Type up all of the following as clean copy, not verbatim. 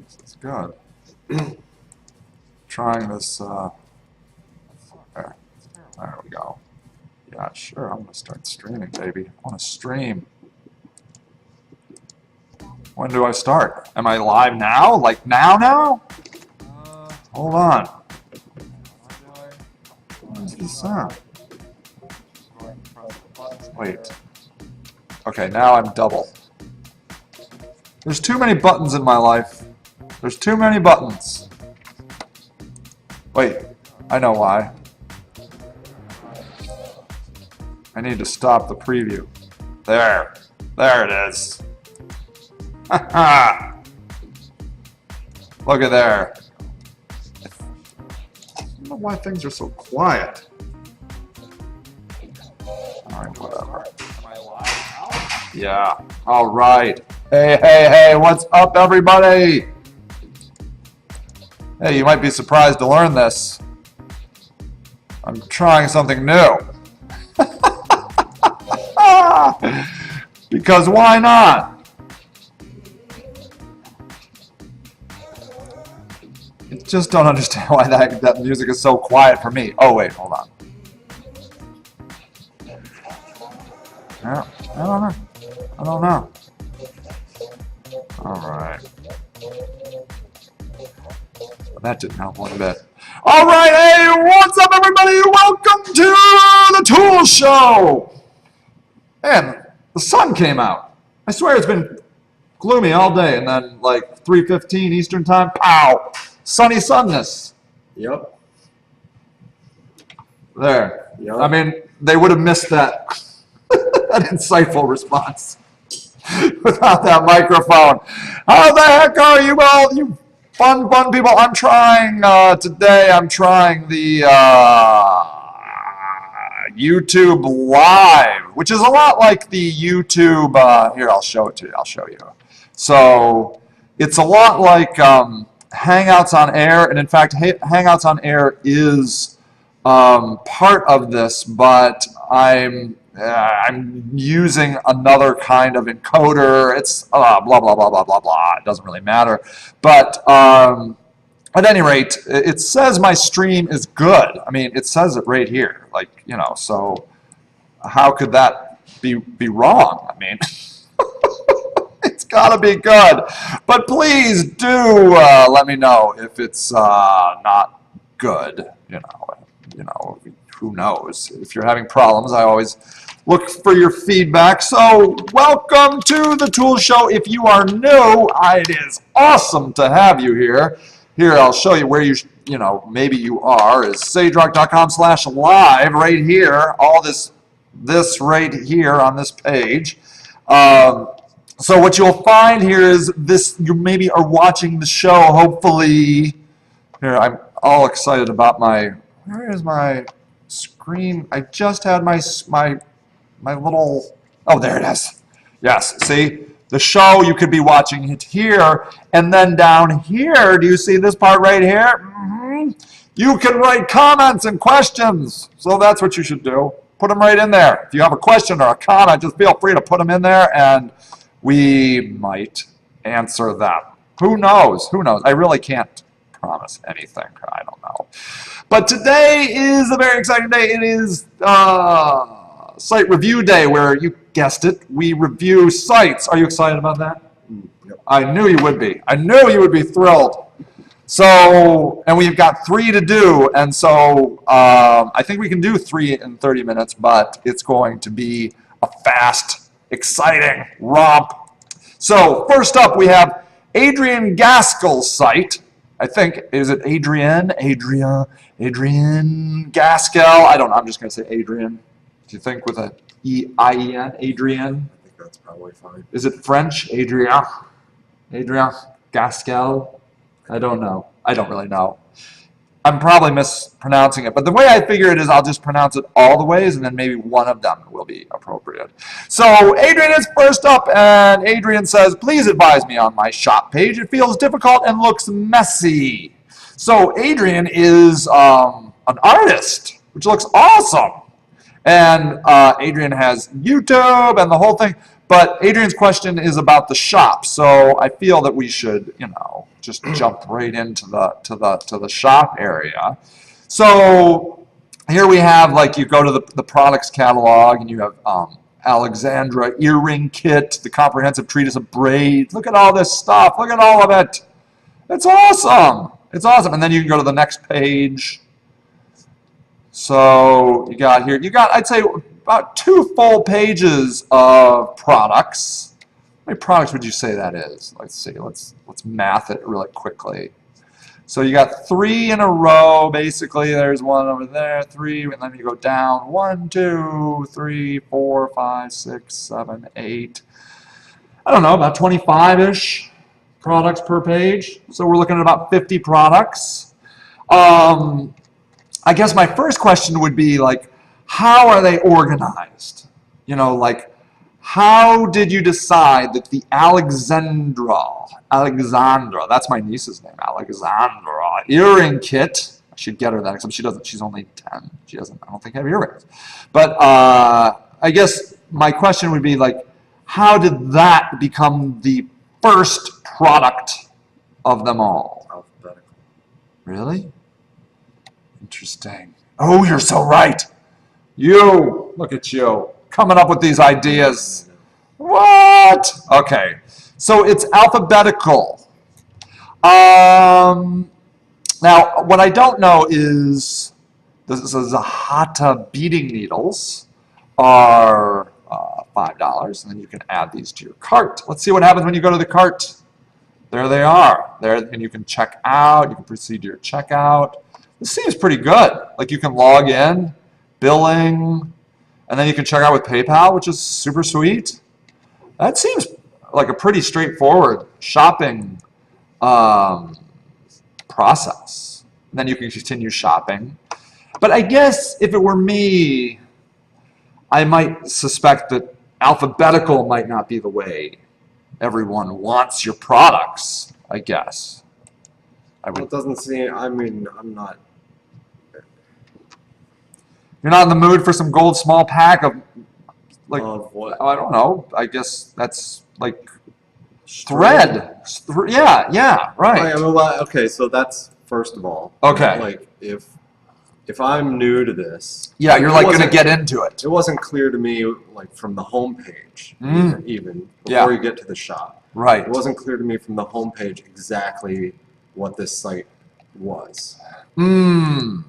This is good. Trying this, there. There we go. Yeah, sure, I'm gonna start streaming, baby. I wanna stream. When do I start? Am I live now? Like now? Hold on. What is this sound? Wait. Okay, now I'm double. There's too many buttons in my life. There's too many buttons. Wait, I know why. I need to stop the preview. There. There it is. Ha Look at there. I don't know why things are so quiet. Alright, whatever. Yeah. Alright. Hey, what's up, everybody? Hey, you might be surprised to learn this. I'm trying something new. Because why not? I just don't understand why that music is so quiet for me. Oh, wait, hold on. Yeah, I don't know. Alright. That didn't help one bit. Alright, hey, what's up, everybody? Welcome to the Tool Show! Man, the sun came out. I swear it's been gloomy all day, and then like 3:15 Eastern Time, pow! Sunny sunness. Yep. There. Yep. I mean, they would have missed that, that insightful response without that microphone. How the heck are you all, you fun people? I'm trying, today I'm trying the YouTube Live, which is a lot like the YouTube, here, I'll show it to you, I'll show you. So, it's a lot like Hangouts on Air, and in fact, Hangouts on Air is part of this, but I'm using another kind of encoder. It's blah, blah, blah, blah, blah, blah. It doesn't really matter. But at any rate, it says my stream is good. I mean, it says it right here. Like, you know, so how could that be wrong? I mean, it's got to be good. But please do let me know if it's not good. You know, who knows? If you're having problems, I always look for your feedback. So welcome to the Tool Show. If you are new, it is awesome to have you here. Here, I'll show you where you maybe you are, is sagerock.com/live right here. All this right here on this page. So what you'll find here is this, you maybe are watching the show, hopefully. Here, I'm all excited about where is my screen? I just had my little, oh, there it is. Yes, see? The show, you could be watching it here, and then down here, do you see this part right here? You can write comments and questions. So that's what you should do. Put them right in there. If you have a question or a comment, just feel free to put them in there, and we might answer them. Who knows? Who knows? I really can't promise anything. I don't know. But today is a very exciting day. It is Site Review Day, where, you guessed it, we review sites. Are you excited about that? Yep. I knew you would be. I knew you would be thrilled. So, and we've got 3 to do, and so I think we can do 3 in 30 minutes, but it's going to be a fast, exciting romp. So, first up, we have Adrian Gaskell's site. I think, is it Adrian Gaskell? I don't know, I'm just going to say Adrian. Do you think with a E-I-E-N, Adrian? I think that's probably fine. Is it French? Adrien Gaskell? I don't know. I don't really know. I'm probably mispronouncing it, but the way I figure it is I'll just pronounce it all the ways, and then maybe one of them will be appropriate. So Adrian is first up, and Adrian says, please advise me on my shop page. It feels difficult and looks messy. So Adrian is an artist, which looks awesome. And Adrian has YouTube and the whole thing. But Adrian's question is about the shop. So I feel that we should, just jump right into the shop area. So here we have, like, you go to the products catalog and you have Alexandra earring kit, the comprehensive treatise of braids. Look at all this stuff. Look at all of it. It's awesome. It's awesome. And then you can go to the next page. So you got here, I'd say about 2 full pages of products. How many products would you say that is? Let's see, let's math it really quickly. So you got 3 in a row, basically. There's 1 over there, 3, and then you go down. 1, 2, 3, 4, 5, 6, 7, 8. I don't know, about 25-ish products per page. So we're looking at about 50 products. I guess my first question would be, like, how are they organized? You know, like, how did you decide that the Alexandra, that's my niece's name, Alexandra earring kit, I should get her that, except she doesn't, she's only 10. She doesn't, I don't think, have earrings. But I guess my question would be, like, how did that become the first product of them all? Alphabetical. Really? Interesting. Oh, you're so right. You, look at you, coming up with these ideas. What? Okay, so it's alphabetical. Now, what I don't know is the Zahata beading needles are $5, and then you can add these to your cart. Let's see what happens when you go to the cart. There they are. There, and you can check out. You can proceed to your checkout. This seems pretty good. Like, you can log in, billing, and then you can check out with PayPal, which is super sweet. That seems like a pretty straightforward shopping process. And then you can continue shopping. But I guess if it were me, I might suspect that alphabetical might not be the way everyone wants your products, I guess. It doesn't seem, I mean, I'm not. You're not in the mood for some gold small pack of, like, Of what? I don't know. I guess that's like thread. Yeah, right. Okay, so that's first of all. Okay. Like, if I'm new to this. Yeah, you're it like going to wasn't- get into it. It wasn't clear to me, like, from the homepage, even Yeah. before you get to the shop. Right. It wasn't clear to me from the homepage exactly what this site was. And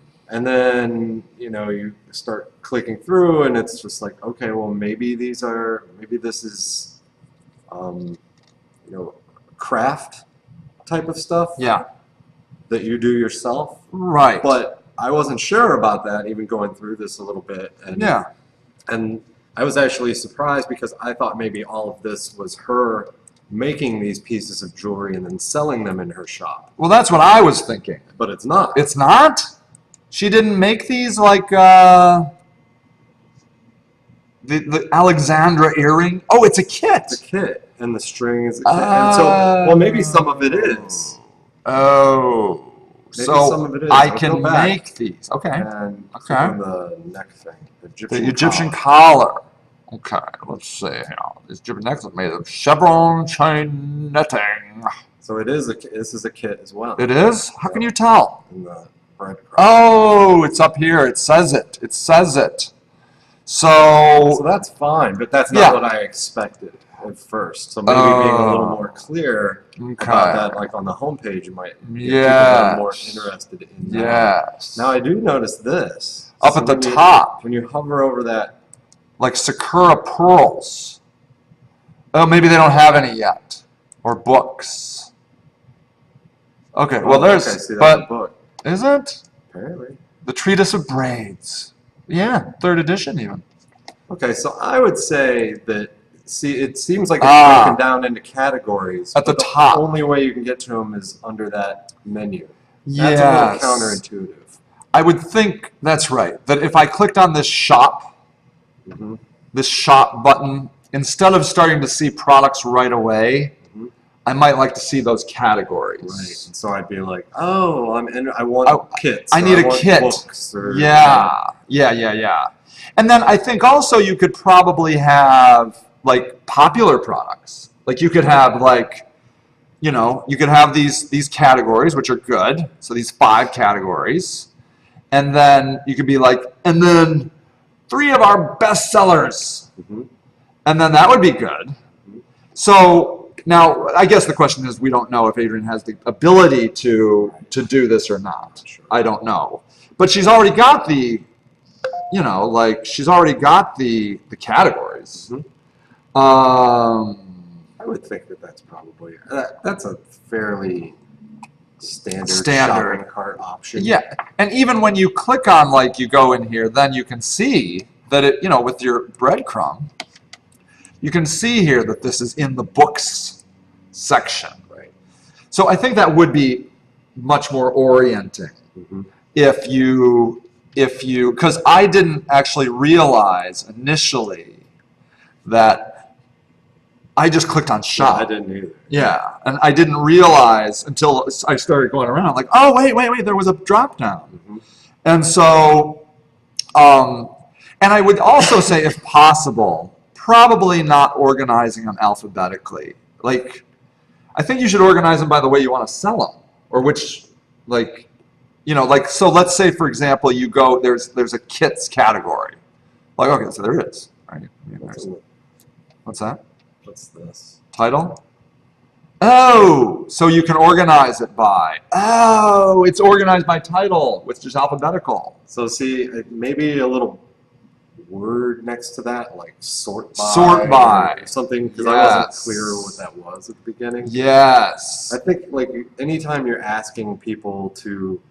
then, you know, you start clicking through and it's just like, okay, well, maybe this is, you know, craft type of stuff Yeah. that you do yourself. Right. But I wasn't sure about that, even going through this a little bit. And, Yeah. And I was actually surprised because I thought maybe all of this was her making these pieces of jewelry and then selling them in her shop. Well, that's what I was thinking. But it's not. It's not? She didn't make these, like, the Alexandra earring? Oh, it's a kit. It's a kit, and the string is a kit. And so, well, maybe some of it is. Oh. Maybe So some of it is. I I'll can go back make these. Okay. And Okay. click on the neck thing, The Egyptian collar. Okay, let's see here. This Egyptian necklace made of chevron chain netting. So it is. This is a kit as well. It is? How can you tell? In the breadcrumb. Oh, it's up here. It says it. It says it. So So, that's fine, but that's not Yeah. what I expected at first. So maybe being a little more clear okay. about that, like on the homepage, you might get people that Yes. are more interested in that. Yes. Now I do notice this. Up So at the when you- top, when you hover over that, like Sakura pearls. Oh, maybe they don't have any yet. Or books. Okay, well there's, okay, see, that's but a book, is it? apparently. The Treatise of Braids. Yeah, 3rd edition even. Okay, so I would say that, see, it seems like it's Ah. broken down into categories. At the but top. The only way you can get to them is under that menu. That's Yes. a little counterintuitive. I would think that's right. That if I clicked on this shop, Mhm. this shop button, instead of starting to see products right away, Mhm. I might like to see those categories. Right. And so I'd be like, oh, I want Oh, kits. I or need a want kit. Books or, Yeah. And then I think also you could probably have like popular products. Like you could have like, you know, you could have these categories, which are good. So these 5 categories. And then you could be like, and then 3 of our best sellers. And then that would be good. So now, I guess the question is, we don't know if Adrienne has the ability to do this or not. Sure. I don't know. But she's already got the, you know, like, she's already got the categories. I would think that that's probably, that's a fairly standard shopping cart option. Yeah, and even when you click on, like, you go in here, then you can see that it, you know, with your breadcrumb, you can see here that this is in the books section. Right. So I think that would be much more orienting if you, because I didn't actually realize initially that I just clicked on shop. I didn't either. Yeah, and I didn't realize until I started going around, like, oh, wait, there was a drop down. And so, and I would also say, if possible, probably not organizing them alphabetically. Like, I think you should organize them by the way you want to sell them, or which, like, you know, like, so let's say, for example, you go, there's a kits category. Like, okay, so there is. Right? What's that? What's this? Title? Oh, so you can organize it by, oh, it's organized by title, which is alphabetical. So see, maybe a little word next to that, like sort by. Sort by. Or something, because I wasn't clear what that was at the beginning. Yes. I think, like, anytime you're asking people to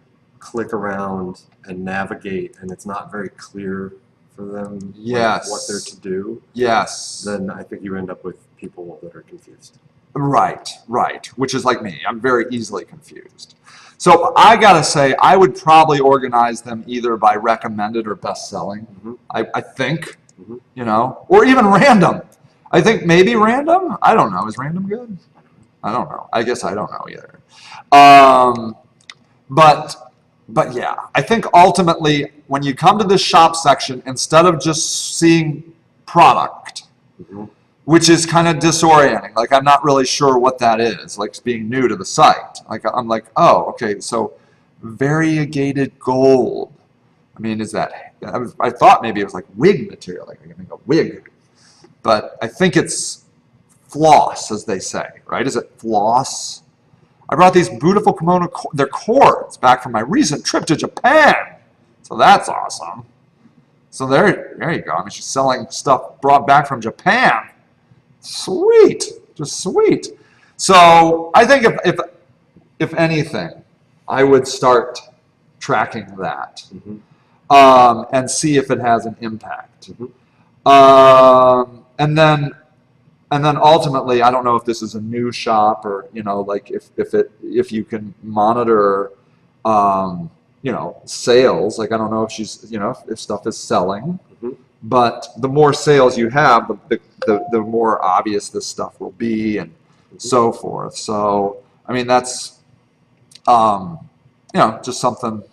click around and navigate, and it's not very clear for them like, what they're to do, then I think you end up with people that are confused. Right, which is like me. I'm very easily confused. So I gotta say, I would probably organize them either by recommended or best-selling. I think, you know, or even random. I think maybe random. I don't know. Is random good? I don't know. I guess I don't know either. But yeah, I think ultimately when you come to this shop section, instead of just seeing product, which is kind of disorienting, like I'm not really sure what that is, like being new to the site. Like I'm like, oh, okay, so variegated gold. I mean, is that, I thought maybe it was like wig material, like I can think of wig. But I think it's floss, as they say, right? Is it floss? I brought these beautiful kimono, they're cords, back from my recent trip to Japan. So that's awesome. So there you go. I mean, she's selling stuff brought back from Japan. Sweet, just sweet. So I think if anything, I would start tracking that and see if it has an impact. And then ultimately, I don't know if this is a new shop or, you know, like if you can monitor, you know, sales. Like I don't know if she's, you know, if stuff is selling, but the more sales you have, the more obvious this stuff will be, and so forth. So I mean, that's you know, just something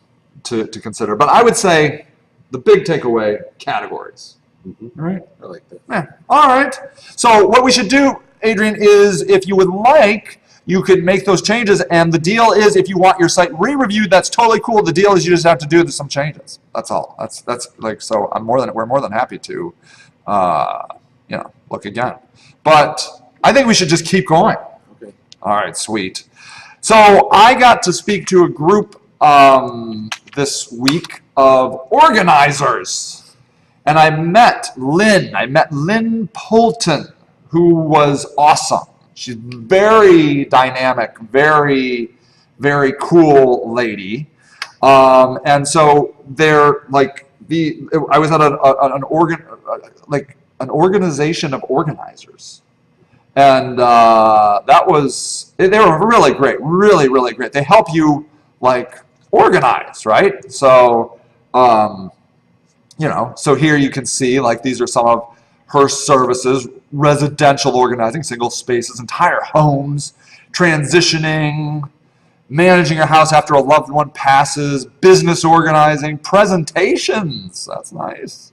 to consider. But I would say the big takeaway: categories. All right. I like that. Yeah. All right. So what we should do, Adrienne, is if you would like, you could make those changes. And the deal is, if you want your site re-reviewed, that's totally cool. The deal is you just have to do some changes. That's all. That's like, so we're more than happy to, you know, look again. But I think we should just keep going. Okay. All right. Sweet. So I got to speak to a group this week of organizers. And I met Lynn Poulton, who was awesome. She's very dynamic, very, very cool lady. And so they're like I was at an organization of organizers. And they were really great, really, really great. They help you like organize, right? So, you know, so here you can see, like, these are some of her services: residential organizing, single spaces, entire homes, transitioning, managing your house after a loved one passes, business organizing, presentations, that's nice,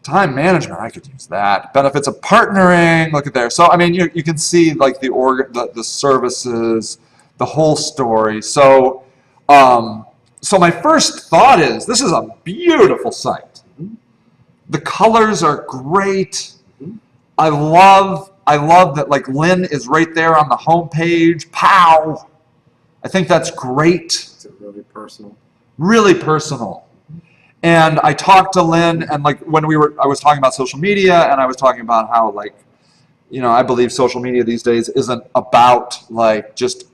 Time management, I could use that. Benefits of partnering, look at there. So, I mean, you can see like the services, the whole story. So, so my first thought is, this is a beautiful site. The colors are great. I love that like Lynn is right there on the home page. Pow! I think that's great. It's really personal. Really personal. And I talked to Lynn, and like when I was talking about social media, and I was talking about how like, you know, I believe social media these days isn't about like just,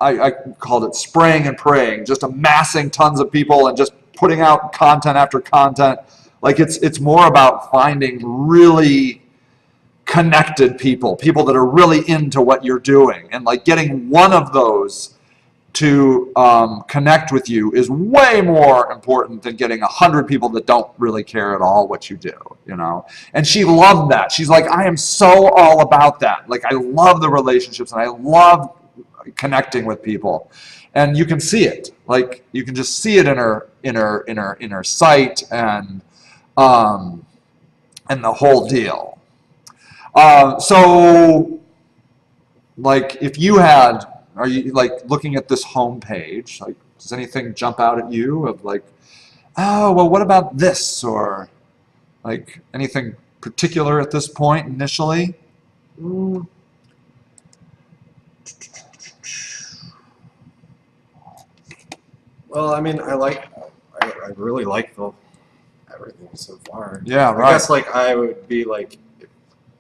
I called it spraying and praying, just amassing tons of people and just putting out content after content. Like it's more about finding really connected people that are really into what you're doing, and like getting one of those to connect with you is way more important than getting 100 people that don't really care at all what you do, you know. And she loved that. She's like, I am so all about that. Like, I love the relationships and I love connecting with people. And you can see it. Like, you can just see it in her site and the whole deal. So, like, if you had, are you like looking at this home page? Like, does anything jump out at you of like, oh, well, what about this? Or like anything particular at this point initially? Well, I mean, I really like everything so far. Yeah, right. I guess like I would be like,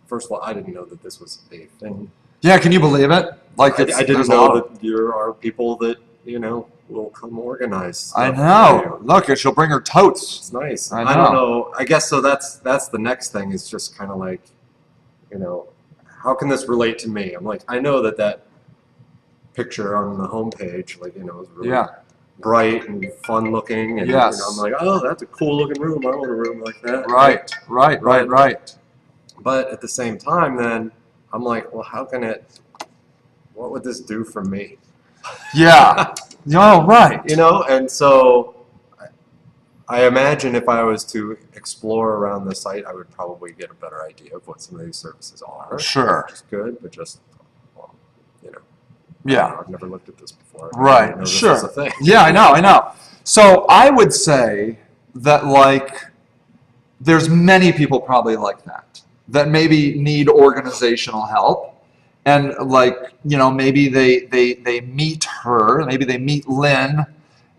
first of all, I didn't know that this was a thing. Yeah, can you believe it? Like, I didn't know that there are people that, you know, will come organize. I know. Look, she'll bring her totes. It's nice. I don't know. I guess so. That's the next thing is just kind of like, you know, how can this relate to me? I'm like, I know that picture on the homepage, like, you know, is really bright and fun looking, and you know, I'm like, oh, that's a cool looking room. I want a room like that. Right. But at the same time, then I'm like, well, what would this do for me? Yeah. Oh, right. You know, and so I imagine if I was to explore around the site, I would probably get a better idea of what some of these services are. Sure. Which is good, but just, well, you know. Yeah. I've never looked at this before. Right. This Sure. is a thing. Yeah, I know. So I would say that like there's many people probably like that maybe need organizational help. And like, you know, maybe they meet her, maybe they meet Lynn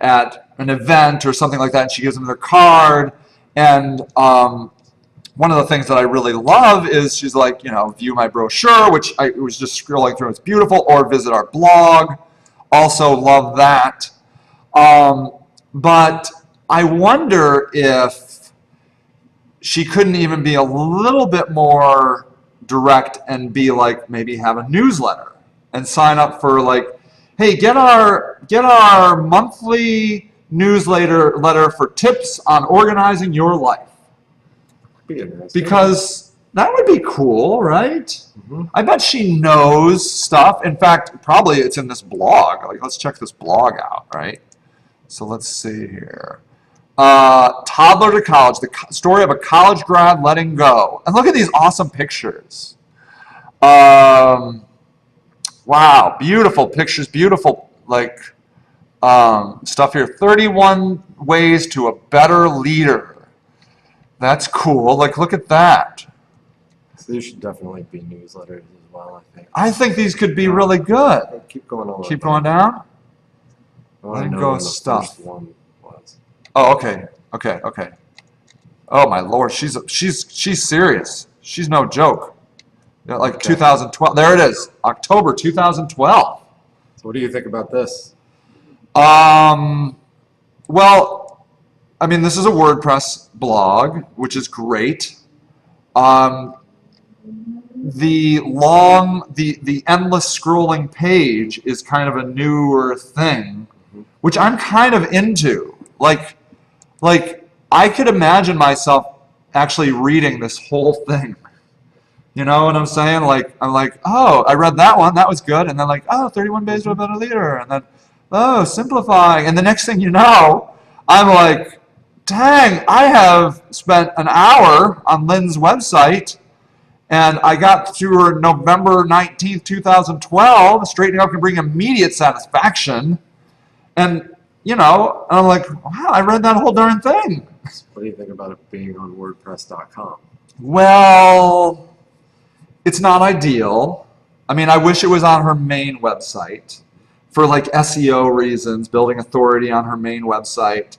at an event or something like that, and she gives them their card. And one of the things that I really love is she's like, you know, view my brochure, which I was just scrolling through, it's beautiful, or visit our blog. Also love that. But I wonder if she couldn't even be a little bit more direct and be like, maybe have a newsletter and sign up for like, hey, get our monthly newsletter for tips on organizing your life. Because that would be cool, right? Mm-hmm. I bet she knows stuff. In fact, probably it's in this blog. Like, let's check this blog out, right? So let's see here. Toddler to college, the story of a college grad letting go. And look at these awesome pictures. Wow, beautiful pictures, beautiful like stuff here. 31 ways to a better leader. That's cool. Like, look at that. So these should definitely be newsletters as well, I think. I think these could be really good. Keep going on. Keep going down. Letting go of stuff. One was. Oh, okay. Oh my Lord, she's serious. She's no joke. Like 2012. There it is. October 2012. So what do you think about this? Well, I mean, this is a WordPress blog, which is great. The endless scrolling page is kind of a newer thing, which I'm kind of into. Like I could imagine myself actually reading this whole thing. You know what I'm saying? Like, I'm like, oh, I read that one, that was good, and then like, oh, 31 Ways to a Better Leader, and then, oh, simplifying, and the next thing you know, I'm like dang, I have spent an hour on Lynn's website, and I got through her November 19th, 2012. Straightening up can bring immediate satisfaction. And, and I'm like, wow, I read that whole darn thing. What do you think about it being on WordPress.com? Well, it's not ideal. I mean, I wish it was on her main website for like SEO reasons, building authority on her main website.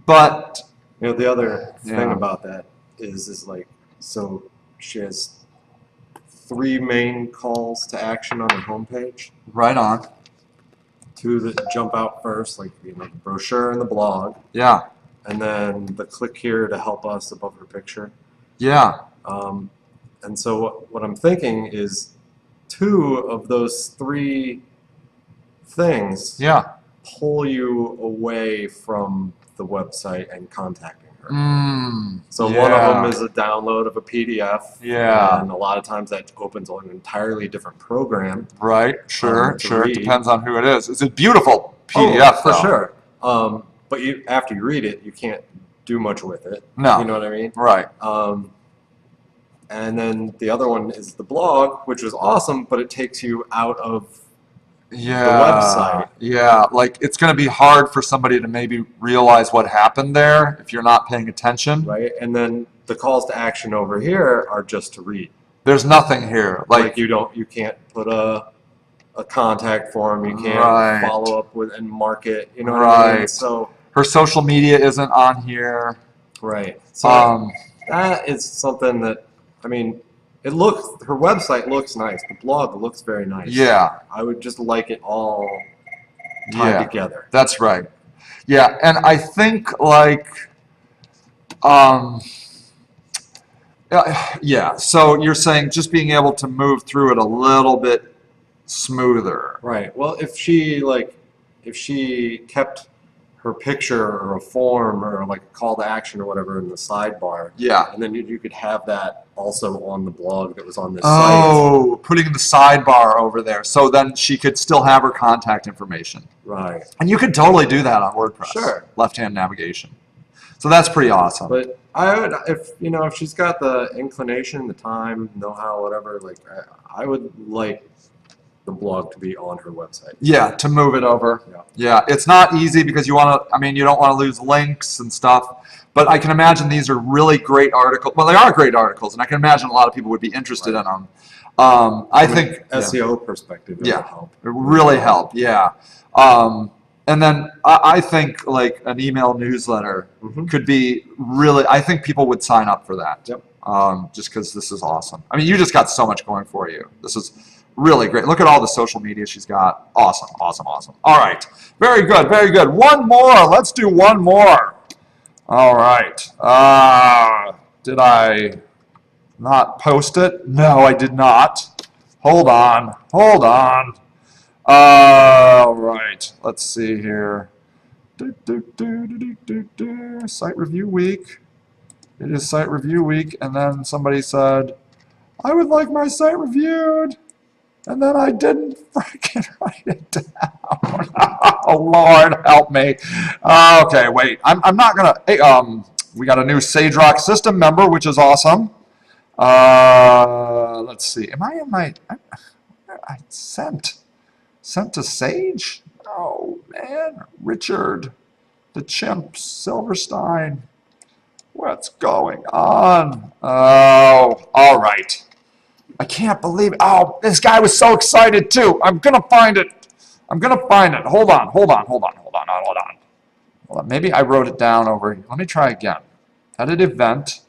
But The other thing Yeah. about that is like, so she has 3 main calls to action on her homepage. right on. 2 that jump out first, like the brochure and the blog, Yeah, and then the click here to help us above her picture. yeah, And so what I'm thinking is 2 of those 3 things yeah. pull you away from the website and contacting her. So yeah. one of them is a download of a PDF. Yeah. And a lot of times that opens on an entirely different program. Right, sure, to sure. It read. depends on who it is. It's a beautiful PDF, for though. sure. But after you read it, you can't do much with it. No. You know what I mean? Right. And then the other one is the blog, which was awesome, but it takes you out of Yeah. website. Yeah, like it's going to be hard for somebody to maybe realize what happened there if you're not paying attention. right? And then the calls to action over here are just to read. There's nothing here. Like, You can't put a contact form, you can't Right. follow up with and mark it, you know what I mean? Right. So, her social media isn't on here. right. So that is something that, I mean, her website looks nice. The blog looks very nice. Yeah, I would just like it all tied yeah. together. That's right. Yeah, and I think like, yeah. So you're saying just being able to move through it a little bit smoother. Right. Well, if she kept her picture or a form or like a call to action or whatever in the sidebar, Yeah. and then you could have that also on the blog that was on this Oh, putting the sidebar over there, so then she could still have her contact information. site. Right. And you could totally do that on WordPress. Sure. Left-hand navigation. So that's pretty awesome. But I would, if she's got the inclination, the time, know-how, whatever, like I would like the blog to be on her website. Yeah, to move it over. Yeah. Yeah, it's not easy because you don't want to lose links and stuff. But I can imagine these are really great articles. Well, they are great articles, and I can imagine a lot of people would be interested in them. I think SEO perspective, it Yeah. would help. it would really help. Yeah. And then I think like an email newsletter Mhm. could be really. I think people would sign up for that. Yep. Just because this is awesome. I mean, you just got so much going for you. This is really great. Look at all the social media she's got. Awesome, awesome, awesome. All right. Very good, very good. One more. Let's do one more. All right. Did I not post it? No, I did not. Hold on. Hold on. All right. Let's see here. Site review week. It is site review week, and then somebody said, I would like my site reviewed. And then I didn't freaking write it down. Oh, Lord, help me. Okay, wait. I'm not going to... Hey, we got a new SageRock system member, which is awesome. Let's see. Am I in my... I sent to Sage? Oh, man. Richard, the chimp, Silverstein. What's going on? Oh, all right. I can't believe it. Oh, this guy was so excited too. I'm going to find it. I'm going to find it. Hold on. Maybe I wrote it down over here. Let me try again. Edit event.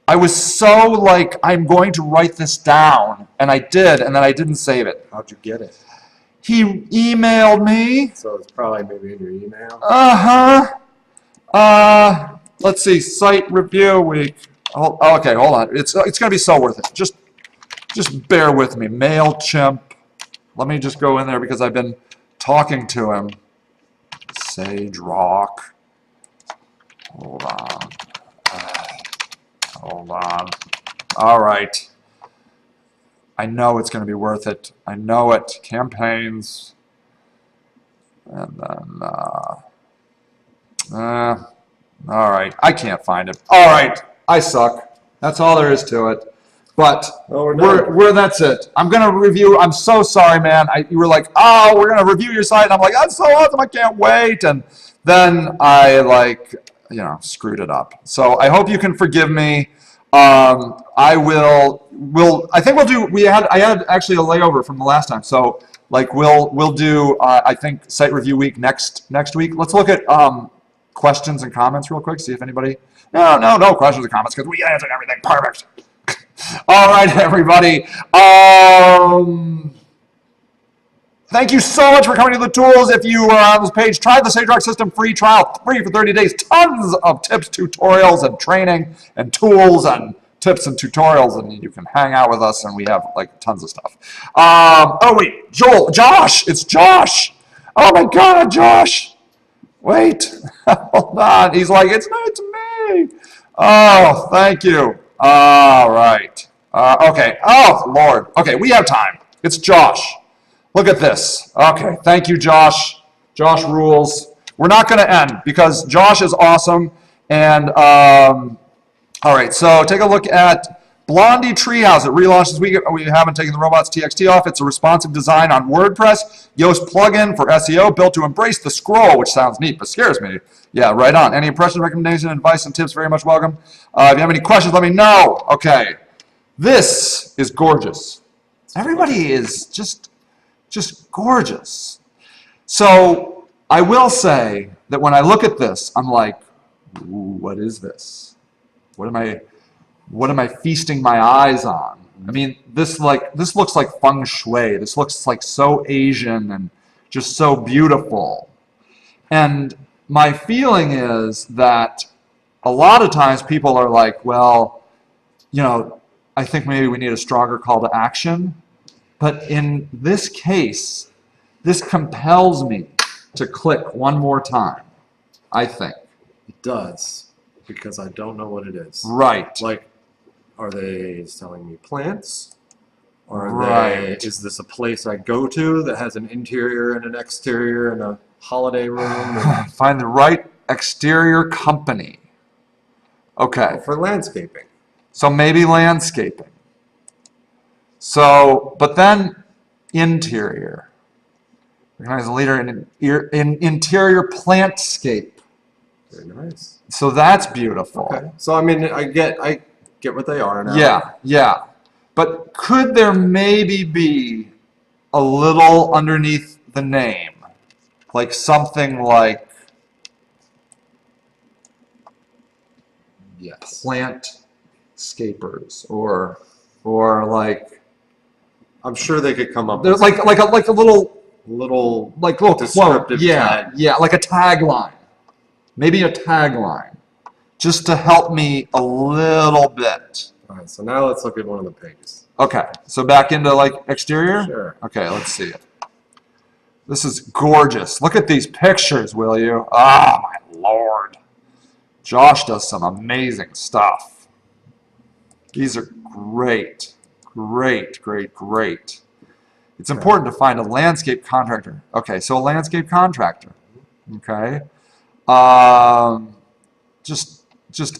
I was so like, I'm going to write this down. And I did, and then I didn't save it. How'd you get it? He emailed me. So it's probably maybe in your email. Let's see. Site review week. Oh, okay, hold on. It's going to be so worth it. Just bear with me. MailChimp. Let me just go in there because I've been talking to him. SageRock. Hold on. Hold on. All right. I know it's going to be worth it. I know it. Campaigns. And then All right, I can't find it. All right, I suck. That's all there is to it. But that's it. I'm gonna review. I'm so sorry, man. You were like, oh, we're gonna review your site, and I'm like, that's so awesome. I can't wait. And then I screwed it up. So I hope you can forgive me. I think we'll do. I had actually a layover from the last time. So we'll do. I think site review week next week. Let's look at questions and comments real quick. See if anybody. No questions and comments because we answered everything. Perfect. All right, everybody. Thank you so much for coming to the tools. If you are on this page, try the SageRock System free trial, free for 30 days. Tons of tips, tutorials, and training, and tools, and tips and tutorials, and you can hang out with us, and we have tons of stuff. Oh wait, Josh, it's Josh. Oh my God, Josh. Wait, hold on. He's like, it's me. Oh, thank you. All right. Okay. Oh, Lord. Okay, we have time. It's Josh. Look at this. Okay, thank you, Josh. Josh rules. We're not going to end because Josh is awesome. And, all right, so take a look at Blondie Treehouse. It relaunched this week. We haven't taken the robots.txt off. It's a responsive design on WordPress. Yoast plugin for SEO built to embrace the scroll, which sounds neat but scares me. Yeah, right on. Any impressions, recommendations, advice, and tips, very much welcome. If you have any questions, let me know. Okay. This is gorgeous. Everybody is just gorgeous. So I will say that when I look at this, I'm like, ooh, what is this? What am I feasting my eyes on? I mean, this looks like feng shui. This looks like so Asian and just so beautiful. And my feeling is that a lot of times people are like, well, I think maybe we need a stronger call to action. But in this case, this compels me to click one more time, I think. It does, because I don't know what it is. Right. Are they selling me plants? Right. Is this a place I go to that has an interior and an exterior and a holiday room? Find the right exterior company. Okay. For landscaping. So maybe landscaping. So, but then interior. Recognize a leader in interior plantscape. Very nice. So that's beautiful. Okay. So I mean, I get what they are now. Yeah. But could there maybe be a little underneath the name? Like something like plantscapers or like I'm sure they could come up there's with like a little descriptive quote. Yeah, like a tagline. Maybe a tagline. Just to help me a little bit. All right, so now let's look at one of the pages. Okay, so back into exterior? Sure. Okay, let's see it. This is gorgeous. Look at these pictures, will you? Oh, my Lord. Josh does some amazing stuff. These are great. Great. It's important to find a landscape contractor. Okay, so a landscape contractor. Okay. Just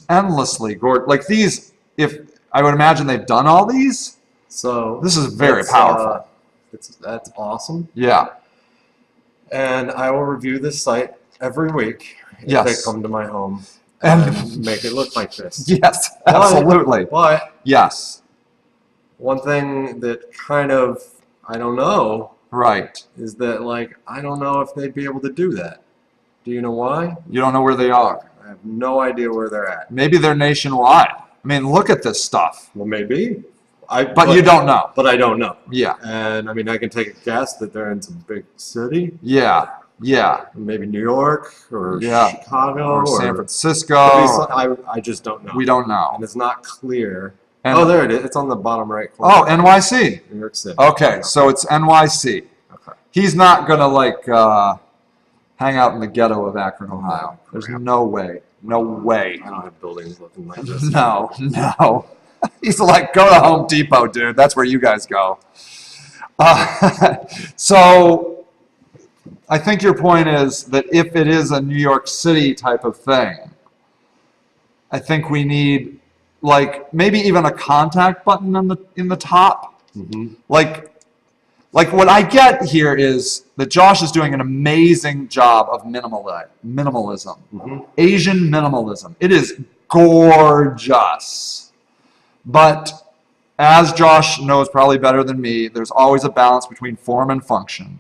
endlessly gorgeous. Like these, if I would imagine they've done all these. So this is very powerful. That's awesome. Yeah. And I will review this site every week if they come to my home and make it look like this. Yes, absolutely. But yes. One thing that kind of I don't know. Right. Is that I don't know if they'd be able to do that. Do you know why? You don't know where they are. I have no idea where they're at. Maybe they're nationwide. I mean, look at this stuff. Well, maybe. But you don't know. But I don't know. Yeah. And I mean, I can take a guess that they're in some big city. Yeah. Maybe New York or Yeah. Chicago or San Francisco. I just don't know. We don't know. And it's not clear. And, oh, there it is. It's on the bottom right corner. Oh, NYC. New York City. Okay, so it's NYC. Okay. He's not going to hang out in the ghetto of Akron, Ohio. There's no way. No way. I don't have buildings looking like this. No. He's like, go to Home Depot, dude. That's where you guys go. So I think your point is that if it is a New York City type of thing, I think we need like maybe even a contact button in the top. Mm-hmm. Like what I get here is that Josh is doing an amazing job of minimalism. Mm-hmm. Asian minimalism. It is gorgeous. But as Josh knows probably better than me, there's always a balance between form and function.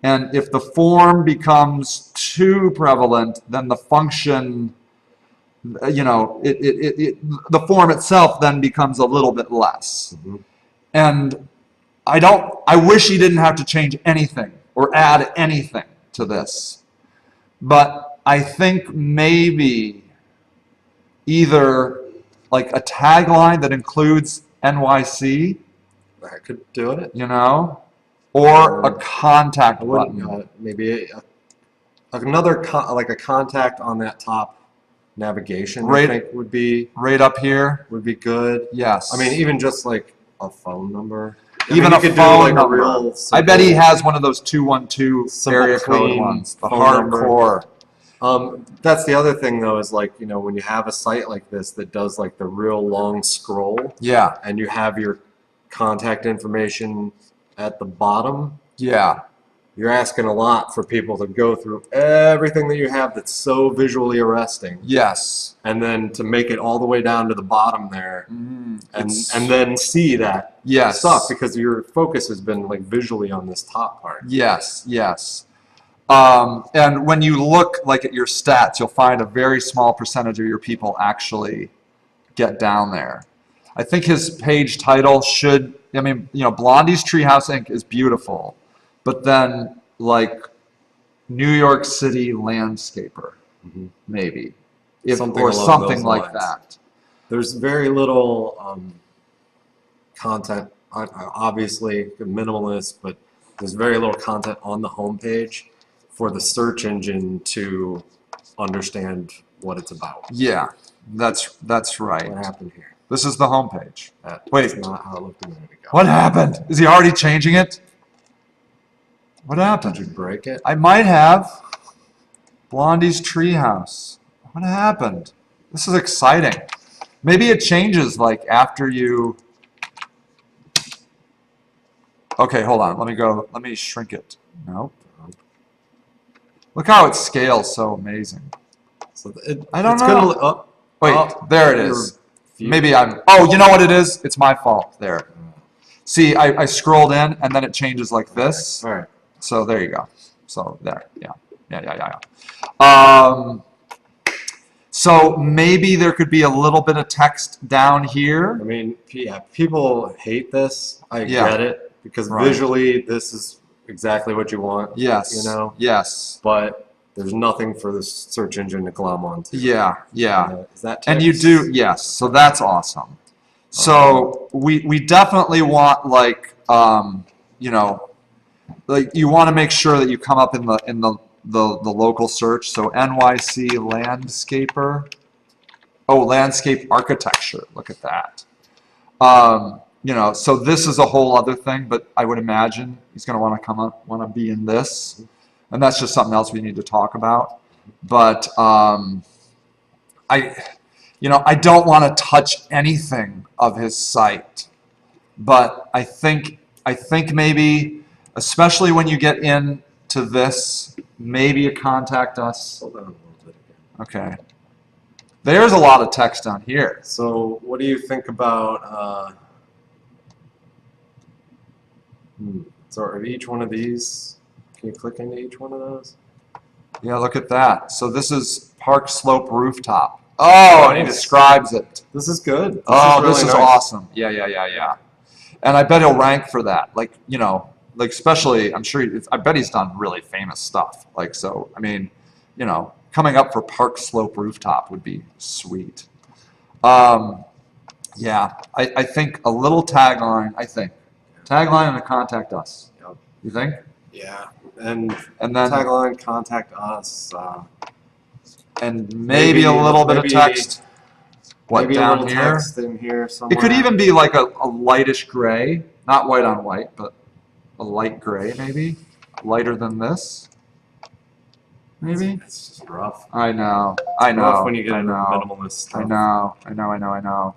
And if the form becomes too prevalent, then the function, you know, the form itself then becomes a little bit less. Mm-hmm. And I wish he didn't have to change anything or add anything to this. But I think maybe either like a tagline that includes NYC, I could do it. you know, or a contact I wouldn't, button. maybe another like a contact on that top navigation. Right. I think would be Right up here. good. Yes. I mean, even just like a phone number. I Even mean, you a could phone do like number. a real I bet he simple- has one of those 212 Simple, area code clean ones, the phone number. hardcore. That's the other thing though, is like, you know, when you have a site like this that does like the real long scroll Yeah, and you have your contact information at the bottom, yeah, you're asking a lot for people to go through everything that you have that's so visually arresting, yes. and then to make it all the way down to the bottom there, It's- and then see that Yes. stuff, because your focus has been like visually on this top part. Yes, yes. And when you look like at your stats, you'll find a very small percentage of your people actually get down there. I think his page title should, I mean, you know, Blondie's Treehouse Inc. is beautiful, but then like New York City landscaper, Mhm. maybe, Something or along something those like lines. that. There's very little content, obviously minimalist, but there's very little content on the homepage for the search engine to understand what it's about. Yeah, that's right. What happened here? This is the homepage. That's Wait. not how it looked a minute ago. What happened? Is he already changing it? What Did happened? you break it? I might have. Blondie's Treehouse. What happened? This is exciting. Maybe it changes like after you. Okay, hold on. Let me go. Let me shrink it. Nope. Look how it scales so amazing. So I don't it's know. Gonna, oh, Wait, oh, there it you're- is. Maybe I'm. Oh, you know what it is? It's my fault. There. See, I scrolled in and then it changes like this. All right. So there you go. So there, yeah. So maybe there could be a little bit of text down I here. mean, yeah, people hate this. I Yeah. get it, because Right. visually this is exactly what you want. Yes. You know, Yes. but there's nothing for the search engine to glom onto. Yeah. Is that And you text? do, yes. So that's awesome. So we definitely want like you know, like you want to make sure that you come up in the local search. So NYC landscaper. Oh, landscape architecture. Look at that. You know, so this is a whole other thing, but I would imagine he's going to want to come up, want to be in this, and that's just something else we need to talk about. But you know, I don't want to touch anything of his site, but I think maybe, especially when you get into this, maybe you contact us. Hold on a little bit again. Okay. There's a lot of text on here. So, what do you think about? So, are each one of these? Can you click into each one of those? Yeah, look at that. So this is Park Slope Rooftop. Oh, and he Nice. describes it. This is good. This Oh, really this is nice. awesome. Yeah. And I bet he'll rank for that. Like, you know, like especially, I'm sure, I bet he's done really famous stuff. Like, so, I mean, you know, coming up for Park Slope Rooftop would be sweet. Yeah, I think a little tagline, Tagline and a contact us. Yep. You think? Yeah, and And then, tagline, contact us. and maybe a maybe- little bit of maybe- text. What, maybe a down little here? text in here somewhere. It could even be like a lightish gray, not white on white, but a light gray maybe, lighter than this. maybe? It's just rough. I know. Rough when you get I into know. minimalist stuff. I know.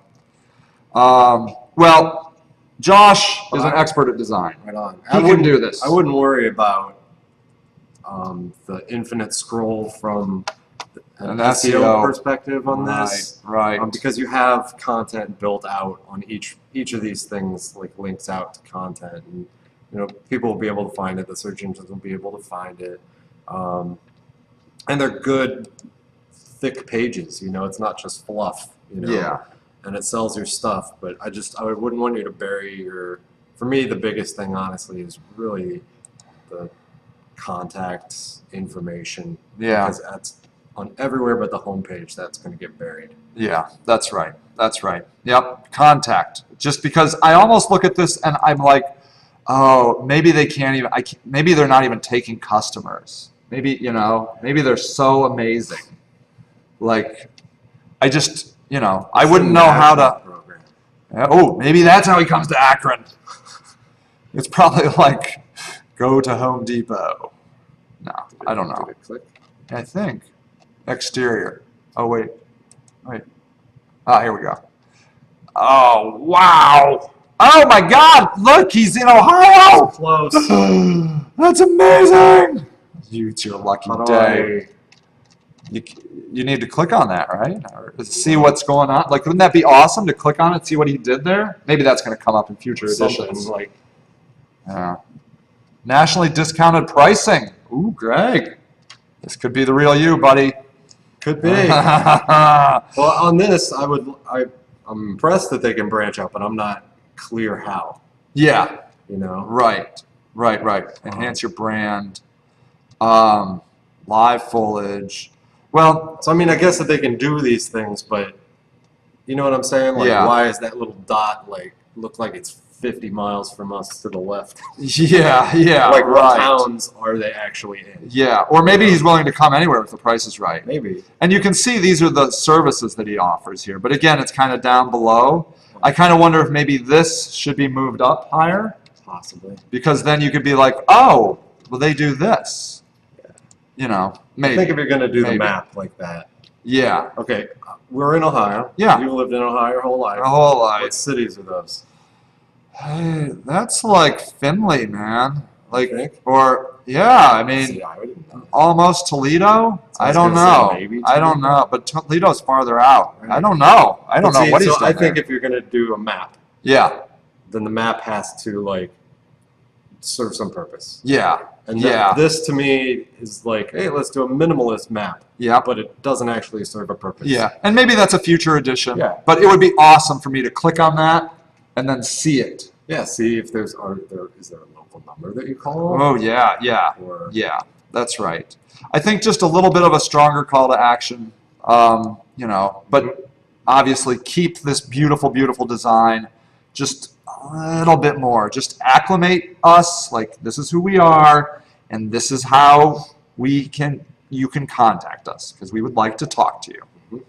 Well, Josh is an expert at design. Right on. He can do this. I wouldn't worry about the infinite scroll from an SEO perspective on this. Right. Because you have content built out on each of these things, like links out to content, and people will be able to find it. The search engines will be able to find it, and they're good, thick pages. It's not just fluff. Yeah. And it sells your stuff. But I wouldn't want you to bury your. For me, the biggest thing, honestly, is really the contact information. Yeah. Because that's on everywhere but the homepage. That's going to get buried. Yeah, that's right. Yep, contact. Just because I almost look at this and I'm like, oh, maybe they can't even. Maybe they're not even taking customers. Maybe maybe they're so amazing. Like, I just I wouldn't know how to. Program. Oh, maybe that's how he comes to Akron. It's probably like, go to Home Depot. No, I don't know. Did it click? I think. Exterior. Oh, wait. Ah, here we go. Oh, wow. Oh, my God. Look, he's in Ohio. Close. That's amazing. It's your lucky How do day. You need to click on that, right? Or see what's going on. Like, wouldn't that be awesome to click on it, see what he did there? Maybe that's going to come up in future editions. Like, yeah. Nationally discounted pricing. Ooh, Greg. This could be the real you, buddy. could be. Well, on this, I'm impressed that they can branch out, but I'm not clear how. Yeah. Right. Enhance your brand. Live foliage. Well, So I guess that they can do these things, but you know what I'm saying? Like, Yeah. why is that little dot look like it's 50 miles from us to the left? yeah, Like, what right. towns are they actually in? Yeah, or maybe he's willing to come anywhere if the price is right. Maybe. And you can see these are the services that he offers here. But again, it's kind of down below. I kind of wonder if maybe this should be moved up higher, Possibly. because then you could be like, oh, well, they do this. Maybe. I think if you're going to do Maybe. the map like that. Yeah, Okay, we're in Ohio. Yeah. You've lived in Ohio your whole life. my whole life. What cities are those? Hey, that's like Findlay, man. Like, think? or yeah, See, I wouldn't know. almost Toledo. I I was don't gonna know. say maybe I don't Toledo. know, but Toledo's farther out. Right. I don't know. I don't know See, what he's so done I think there. if you're going to do a map, Yeah, then the map has to serve some purpose. yeah, And yeah, this to me is like, hey, let's do a minimalist map, yeah. but it doesn't actually serve a purpose. Yeah, and maybe that's a future edition. Yeah. But it would be awesome for me to click on that and then see it. Yeah. See if is there a local number that you call? Oh yeah, yeah, Or yeah. That's right. I think just a little bit of a stronger call to action. But obviously keep this beautiful, beautiful design. Just a little bit more. Just acclimate us. Like, this is who we are, and this is how you can contact us, because we would like to talk to you.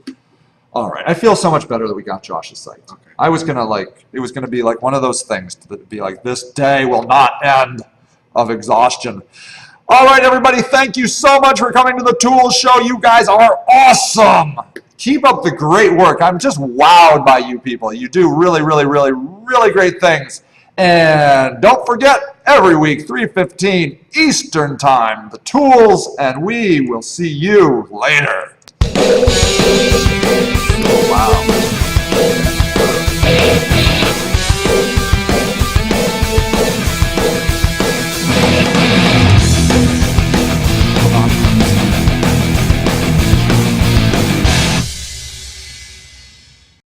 All right. I feel so much better that we got Josh's site. Okay. I was gonna it was gonna be like one of those things to be like, this day will not end of exhaustion. All right, everybody. Thank you so much for coming to the Tools Show. You guys are awesome. Keep up the great work. I'm just wowed by you people. You do really, really, really, really great things. And don't forget, every week, 3:15 Eastern Time, the Tools, and we will see you later. Oh, wow.